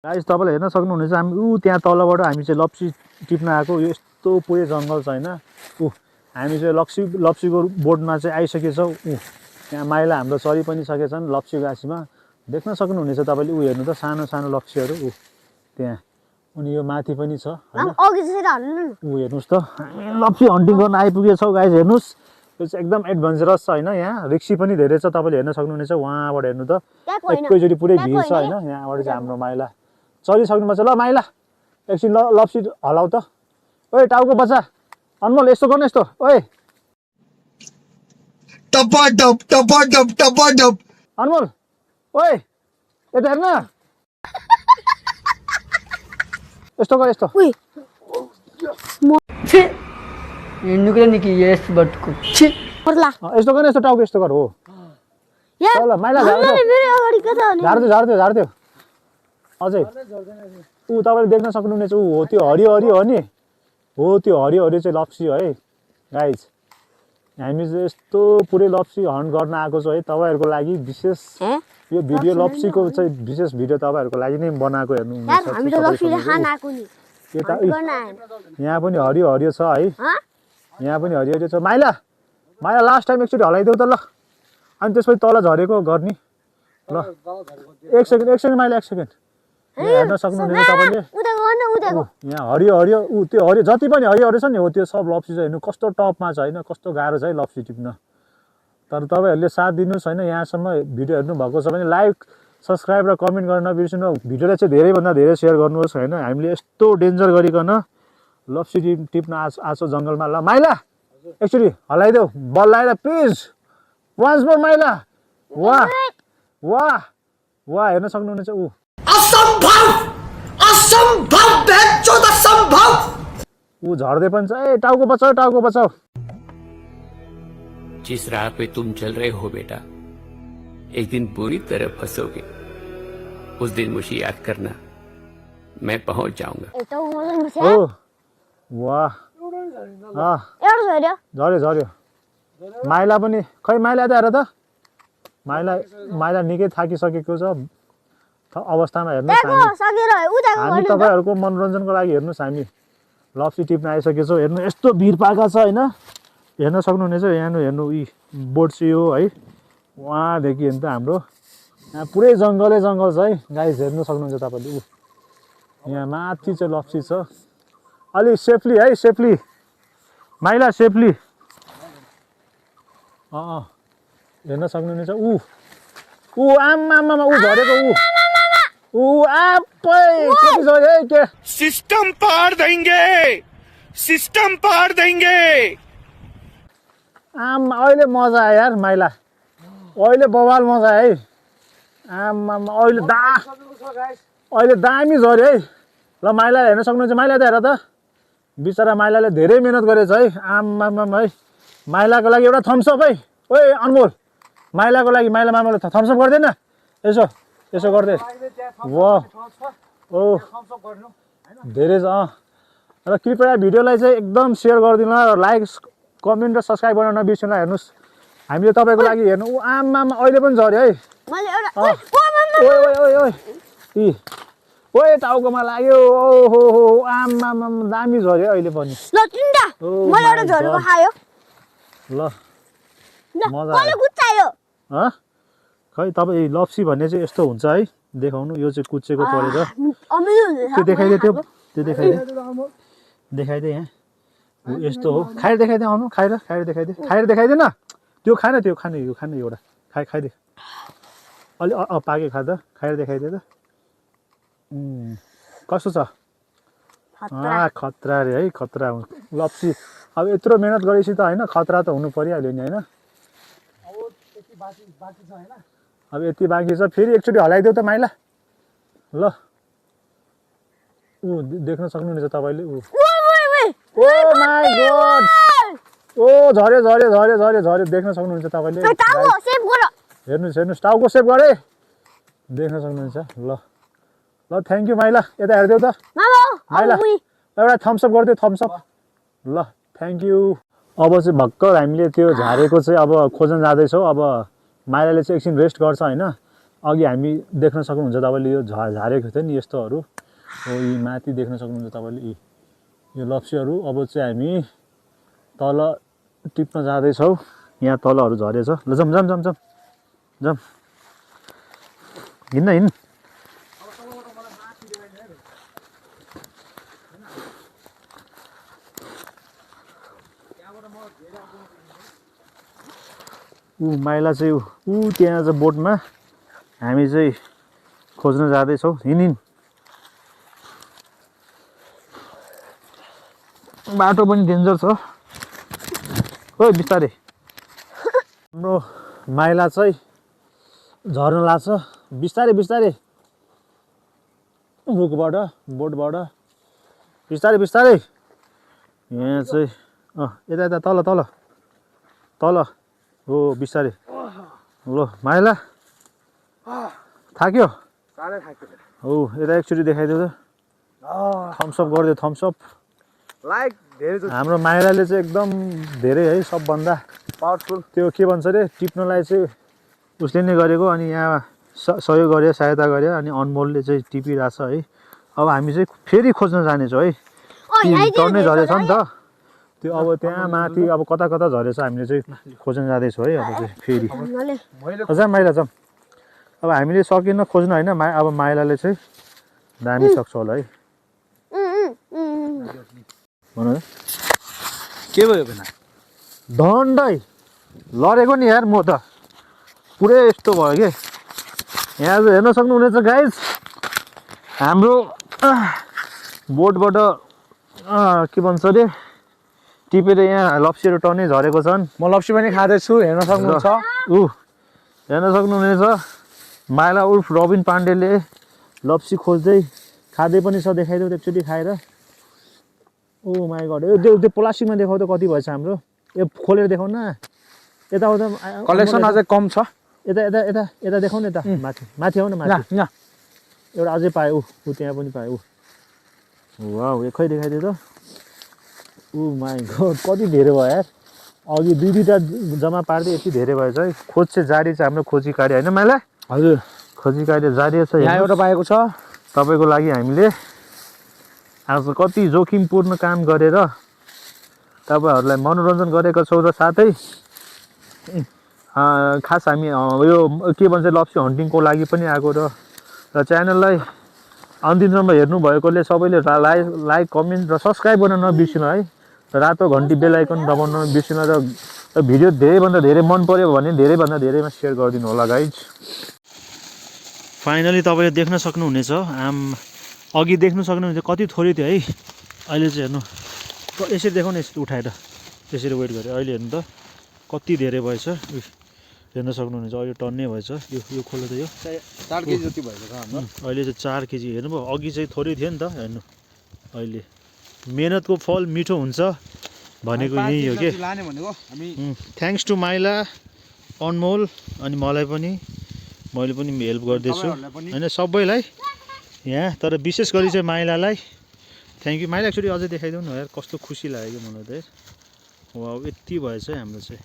guys तपाईँले हेर्न सक्नुहुनेछ हामी त्यहाँ तलबाट हामी चाहिँ लप्सी टिप्न आएको यस्तो पुरै जङ्गल छ हैन हामी चाहिँ लप्सीको बोटमा चाहिँ आइसकेछौँ त्यहाँ माइला हाम्रो चरी पनि सकेछन् लप्सी गाछीमा देख्न सक्नुहुनेछ तपाईँले हेर्नु त सानो सानो लप्सीहरू त्यहाँ अनि यो माथि पनि छ हैन हेर्नुस् त लप्सी हन्टिङ गर्न आइपुगेछौँ गाइस हेर्नुस् यो चाहिँ एकदम एडभेन्चरस छ हैन यहाँ रिक्सी पनि धेरै छ तपाईँले हेर्न सक्नुहुनेछ वहाँबाट हेर्नु त एकैचोटि पुरै भिड छ हैन यहाँबाट चाहिँ हाम्रो माइला चलिसक्नुपर्छ ल माइला एकछिन लप्सी हलाउ त ओए टाउको बच्चा अनमोल यस्तो गर्नु यस्तो ओए अनमोल ओए यता हेर्न यस्तो गर यस्तो यस्तो गर्न यस्तो टाउको यस्तो गर हो ल माइला झार्दियो अझै तपाईँले देख्न सक्नुहुनेछ हो त्यो हरियो हो नि हो त्यो हरियो चाहिँ लप्सी है गाइज हामी चाहिँ यस्तो पुरै लप्सी हन्ट गर्न आएको छौँ है तपाईँहरूको लागि विशेष यो भिडियो लप्सीको चाहिँ विशेष भिडियो तपाईँहरूको लागि नै बनाएको हेर्नु यहाँ पनि हरियो छ है यहाँ पनि हरियो छ माइला लास्ट टाइम एकचोटि हलाइदेऊ त ल अनि त्यसपछि तल झरेको गर्ने ल एक सेकेन्ड माइला एक सेकेन्ड हेर्न सक्नुहुनेछ तपाईँले यहाँ हरियो त्यो हरियो जति पनि हरियो छ नि हो त्यो सब लप्सी छ हेर्नु कस्तो टपमा छ होइन कस्तो गाह्रो छ है लप्सी टिप्न तर तपाईँहरूले साथ दिनुहोस् होइन यहाँसम्म भिडियो हेर्नु भएको छ भने लाइक सब्सक्राइब र कमेन्ट गर्न नबिर्सिनु भिडियोलाई चाहिँ धेरैभन्दा धेरै सेयर गर्नुहोस् होइन हामीले यस्तो डेन्जर गरिकन लप्सी टिप्न आएको जङ्गलमा ल माइला एकचोटि हलाइदेऊ बल लगाएर प्लिज वान्स मोर माइला वाह हेर्न सक्नुहुनेछ झर्दै पनि छ ए टाउको बचाऊ जिस राह पे तुम चल रहे हो बेटा एक दिन पूरी तरह फंसोगे उस दिन मुझे याद करना मैं पहुंच जाऊंगा वाह झर्यो माइला पनि खै माइला त हेर त माइला निकै थाकिसकेको छ अवस्थामा हेर्नुहोस् हामी तपाईँहरूको मनोरञ्जनको लागि हेर्नुहोस् हामी लप्सी टिप्न आइसकेछौँ हेर्नु यस्तो भिड पाएका छ होइन हेर्न सक्नुहुनेछ यहाँ हेर्नु बोट चाहिँ हो है उहाँदेखि हेर्नु त हाम्रो यहाँ पुरै जङ्गल छ है गाइस हेर्नु सक्नुहुन्छ तपाईँले यहाँ माथि चाहिँ लप्सी छ अलि सेफ्ली माइला सेफ्ली हेर्न सक्नुहुनेछ आमा झरेको कति झऱ्यो है के सिस्टम पार देंगे आमा अहिले मजा आयो यार माइला अहिले बवाल मजा है आमा अहिले दामी झऱ्यो है ल माइला हेर्न सक्नुहुन्छ माइला त हेर त बिचरा माइलाले धेरै मेहनत गरेछ है आमा है माइलाको लागि एउटा थम्सअप है ओए अनमोल माइलाको लागि माइला मामाले थम्सअप गर्दैन यसो गर्दै धेरै छ र कृपया भिडियोलाई चाहिँ एकदम सेयर गरिदिनु र लाइक कमेन्ट र सब्सक्राइब गर्न नबिर्सिनु हेर्नुहोस् हामीले तपाईँको लागि हेर्नु आमा अहिले पनि झऱ्यो है ओए टाउकोमा लाग्यो ओहो आमा दामी झऱ्यो अहिले पनि ल मजा खै तपाईँ लप्सी भन्ने चाहिँ यस्तो हुन्छ है देखाउनु यो चाहिँ कुचेको परेर त्यो देखाइदे यहाँ यस्तो हो खाएर देखाइदे आउनु खाएर देखाइदेन त्यो खाने यो खाने एउटा खाइदे अलि पाके खाँदा खाएर देखाइदे त कस्तो छ खतरा रे है खतरा लप्सी अब यत्रो मेहनत गरेपछि त होइन खतरा त हुनु परिहाल्यो नि होइन अब यति बाँकी छ फेरि एकचोटि हलाइदेऊ त माइला ल देख्न सक्नुहुनेछ तपाईँले झऱ्यो देख्न सक्नुहुन्छ तपाईँले हेर्नुहोस् टाउको सेभ गरे देख्न सक्नुहुन्छ ल थ्याङ्क यू माइला यता हेरिदेऊ त माइला एउटा थम्सअप गरिदियो थम्सअप ल थ्याङ्क यू अब चाहिँ भर्खर हामीले त्यो झारेको चाहिँ अब खोज्न जाँदैछौँ अब माइलाले चाहिँ एकछिन रेस्ट गर्छ होइन अघि हामी देख्न सक्नुहुन्छ तपाईँले यो झारेको थियो नि यस्तोहरू हो यी माथि देख्न सक्नुहुन्छ तपाईँले यो लप्सीहरू अब चाहिँ हामी तल टिप्न जाँदैछौँ यहाँ तलहरू झरेछ ल जाऊँ जाऊँ जाऊँ जाऊँ जाऊँ हिँड्न हिँड्न माइला चाहिँ त्यहाँ चाहिँ बोटमा हामी चाहिँ खोज्न जाँदैछौँ हिँड हिँड बाटो पनि डेन्जर छ ओइ बिस्तारै हाम्रो माइला चाहिँ झर्न लाग्छ बिस्तारै बिस्तारै रुखबाट बोटबाट बिस्तारै बिस्तारै यहाँ चाहिँ यता यता तल तल तल हो बिस्तारै ल माइला थाक्यो हो यता एकचोटि देखाइदियो त थम्सअप गरिदियो थम्सअप लाइक धेरै हाम्रो माइलाले चाहिँ एकदम धेरै है सबभन्दा पावरफुल त्यो के भन्छ अरे टिप्नलाई चाहिँ उसले नै गरेको अनि यहाँ सहयोग गर्यो सहायता गर्यो अनि अनमोलले चाहिँ टिपिरहेछ है अब हामी चाहिँ फेरि खोज्न जानेछौँ है टर्नै झरेछ नि त त्यो अब त्यहाँ माथि अब कता कता झरेछ हामीले चाहिँ खोज्न जाँदैछौँ है अब चाहिँ फेरि जा माइला जाऊँ अब हामीले सकिन खोज्न होइन अब माइलाले चाहिँ दामी सक्छ होला है भन के भयो भने धन्दै लडेको नि यार म त पुरै यस्तो भयो कि यहाँ चाहिँ हेर्न सक्नुहुनेछ गाइज हाम्रो बोटबाट के भन्छ अरे टिपेर यहाँ लप्सीहरू टन्नै झरेको छन् म लप्सी पनि खाँदैछु हेर्न सक्नुहुन्छ हेर्न सक्नुहुनेछ माइला उर्फ रबिन पाण्डेले लप्सी खोज्दै खाँदै पनि छ देखाइदेऊ एकचोटि खाएर ओ माई गड त्यो त्यो प्लास्टिकमा देखाउ त कति भएछ हाम्रो यो खोलेर देखाउ न यताउता कलेक्सन अझै कम छ यता यता यता यता देखाउ न यता माथि माथि आऊ न माथि एउटा अझै पायो ऊ त्यहाँ पनि पायो वाउ खै देखाइदियो त माई गड कति धेरै भयो यार अघि दुई दुईवटा जम्मा पार्दै यति धेरै भएछ है खोज चाहिँ जारी छ हाम्रो खोजी कार्य होइन माइला हजुर खोजी कार्य जारी छ यहाँ एउटा पाएको छ तपाईँको लागि हामीले आज कति जोखिमपूर्ण काम गरेर तपाईँहरूलाई मनोरञ्जन गरेका छौँ र साथै खास हामी यो के भन्छ लप्सी हन्टिङको लागि पनि आएको र च्यानललाई अन्तिमसम्म हेर्नुभएकोले सबैले लाइक कमेन्ट र सब्सक्राइब गर्न नबिर्सिनु है रातो घन्टी बेल आइकन दबाउन नबिर्सिनु र भिडियो धेरैभन्दा धेरै मन पर्यो भने धेरैभन्दा धेरैमा सेयर गरिदिनु होला गाइज फाइनली तपाईँले देख्न सक्नुहुनेछ अघि देख्नु सक्नुहुन्छ कति थोरै थियो है अहिले चाहिँ हेर्नु यसरी देखाउनु यसरी उठाएर यसरी वेट गरेँ अहिले हेर्नु त कति धेरै भएछ हेर्न सक्नुहुनेछ अहिले टन्नै भएछ यो खोलो त यो 4 केजी जति भएको छ हाम्रो अहिले चाहिँ 4 केजी हेर्नुभयो अघि चाहिँ थोरै थियो नि त हेर्नु अहिले मेहनतको फल मिठो हुन्छ भनेको यही हो कि थ्याङ्क्स टु माइला अनमोल अनि मलाई पनि मैले पनि हेल्प गर्दैछु होइन सबैलाई यहाँ तर विशेष गरी चाहिँ माइलालाई थ्याङ्क यू माइला एकचोटि अझै देखाइदेऊ न यार कस्तो खुसी लाग्यो कि मलाई त वा यति भएछ है हाम्रो चाहिँ